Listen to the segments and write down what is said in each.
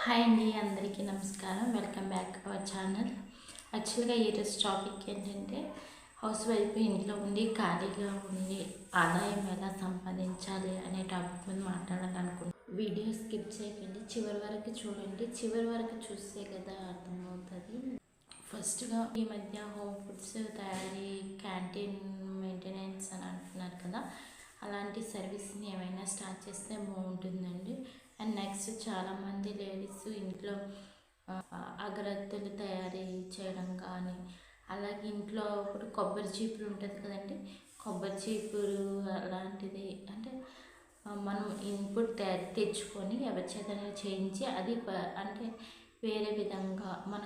Hi అండి, అందరికీ నమస్కారం. Welcome back our channel. యాక్చువల్గా ఈరోజు టాపిక్ ఏంటంటే హౌస్ వైఫ్ ఇంట్లో ఉండి ఖాళీగా ఉండి ఆదాయం ఎలా సంపాదించాలి అనే టాపిక్ మీద మాట్లాడాలనుకుంటున్నాను. వీడియో స్కిప్ చేయకండి, చివరి వరకు చూడండి. చివరి వరకు చూస్తే కదా అర్థమవుతుంది. ఫస్ట్గా ఈ మధ్య హోమ్ ఫుడ్స్ తయారీ, క్యాంటీన్ మెయింటెనెన్స్ అని అంటున్నారు కదా, అలాంటి సర్వీస్ని ఏమైనా స్టార్ట్ చేస్తే బాగుంటుందండి. అండ్ నెక్స్ట్ చాలామంది లేడీస్ ఇంట్లో అగరత్తులు తయారీ చేయడం కానీ, అలాగే ఇంట్లో ఇప్పుడు కొబ్బరి చీపురు ఉంటుంది కదండి, కొబ్బరి చీపురు అలాంటిది అంటే మనం ఇన్పుట్ తెచ్చుకొని ఎవరి చేతనే చేయించి అది అంటే వేరే విధంగా మన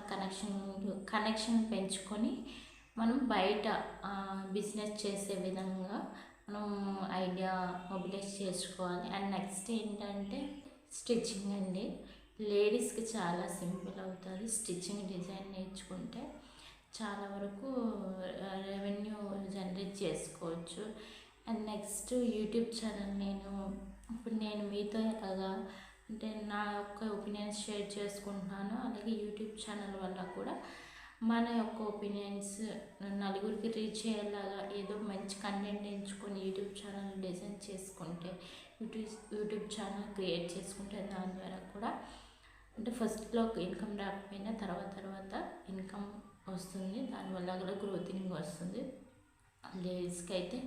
కనెక్షన్ పెంచుకొని మనం బయట బిజినెస్ చేసే విధంగా మనం ఐడియా మొబిలైజ్ చేసుకోవాలి. అండ్ నెక్స్ట్ ఏంటంటే స్టిచ్చింగ్ అండి. లేడీస్కి చాలా సింపుల్ అవుతుంది. స్టిచ్చింగ్ డిజైన్ నేర్చుకుంటే చాలా వరకు రెవెన్యూ జనరేట్ చేసుకోవచ్చు. అండ్ నెక్స్ట్ యూట్యూబ్ ఛానల్ నేను మీతో ఎలాగా అంటే నా యొక్క ఒపీనియన్స్ షేర్ చేసుకుంటున్నాను. అలాగే యూట్యూబ్ ఛానల్ వల్ల కూడా మన యొక్క ఒపీనియన్స్ నలుగురికి రీచ్ అయ్యేలాగా ఏదో మంచి కంటెంట్ ఎంచుకొని యూట్యూబ్ ఛానల్ డిజైన్ చేసుకుంటే, యూట్యూబ్ ఛానల్ క్రియేట్ చేసుకుంటే దాని ద్వారా కూడా అంటే ఫస్ట్లో ఇన్కమ్ రాకపోయినా తర్వాత ఇన్కమ్ వస్తుంది. దానివల్ల కూడా గ్రోతింగ్ వస్తుంది లేడీస్కి అయితే.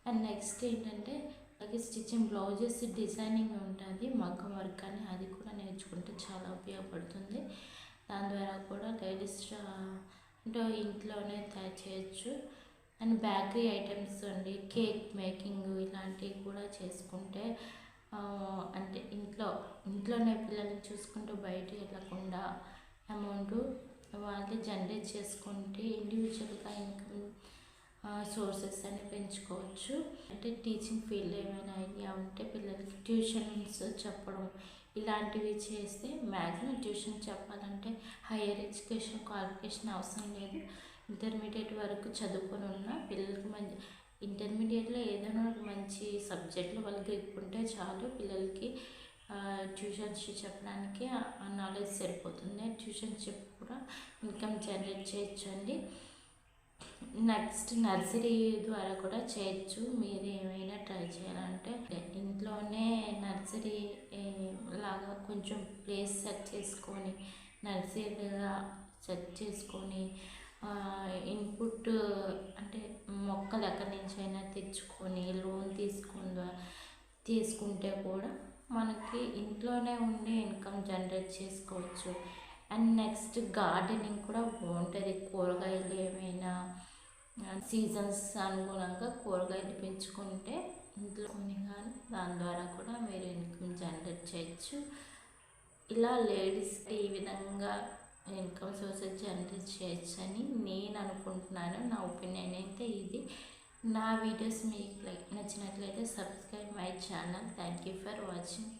అండ్ నెక్స్ట్ ఏంటంటే అలాగే స్టిచ్చింగ్, బ్లౌజెస్ డిజైనింగ్ ఉంటుంది, మగ్గం వర్క్ అని, అది కూడా నేర్చుకుంటే చాలా ఉపయోగపడుతుంది. దాని ద్వారా కూడా లేడీస్ అంటే ఇంట్లోనే తయారు చేయొచ్చు. అండ్ బేకరీ ఐటమ్స్ అండి, కేక్ మేకింగ్ ఇలాంటివి కూడా చేసుకుంటే అంటే ఇంట్లోనే పిల్లల్ని చూసుకుంటూ బయట వెళ్ళకుండా అమౌంట్ వాళ్ళే జనరేట్ చేసుకుంటే ఇండివిజువల్గా ఇన్కమ్ సోర్సెస్ అని పెంచుకోవచ్చు. అంటే టీచింగ్ ఫీల్డ్ ఏమైనా ఐడియా ఉంటే పిల్లలకి ట్యూషన్స్ చెప్పడం ఇలాంటివి చేస్తే, మ్యాక్సిమం ట్యూషన్ చెప్పాలంటే హైయర్ ఎడ్యుకేషన్ క్వాలిఫికేషన్ అవసరం లేదు. ఇంటర్మీడియట్ వరకు చదువుకొని ఉన్న పిల్లలకి మంచి ఇంటర్మీడియట్లో ఏదైనా ఒక మంచి సబ్జెక్ట్లో వాళ్ళు గ్రిప్ ఉంటే చాలు, పిల్లలకి ట్యూషన్స్ చెప్పడానికి నాలెడ్జ్ సరిపోతుంది. ట్యూషన్స్ చెప్పి కూడా ఇన్కమ్ జనరేట్ చేయొచ్చండి. నెక్స్ట్ నర్సరీ ద్వారా కూడా చేయొచ్చు. మీరు ఏమైనా ట్రై చేయాలంటే ఇంట్లోనే నర్సరీ లాగా కొంచెం ప్లేస్ సెట్ చేసుకొని నర్సరీగా సెట్ చేసుకొని ఇన్పుట్ అంటే మొక్కలు ఎక్కడి నుంచి అయినా తెచ్చుకొని లోన్ తీసుకుంటే కూడా మనకి ఇంట్లోనే ఉండి ఇన్కమ్ జనరేట్ చేసుకోవచ్చు. అండ్ నెక్స్ట్ గార్డెనింగ్ కూడా బాగుంటుంది. కూరగాయలు ఏమైనా సీజన్స్ అనుగుణంగా కూరగాయలు పెంచుకుంటే ఇంట్లోనే కానీ దాని ద్వారా కూడా మీరు ఇన్కమ్ జనరేట్ చేయొచ్చు. ఇలా లేడీస్కి ఈ విధంగా ఇన్కమ్ సోర్సెస్ జనరేట్ చేయొచ్చు అని నేను అనుకుంటున్నాను. నా ఒపీనియన్ అయితే ఇది. నా వీడియోస్ మీకు నచ్చినట్లయితే subscribe my channel. Thank you for watching.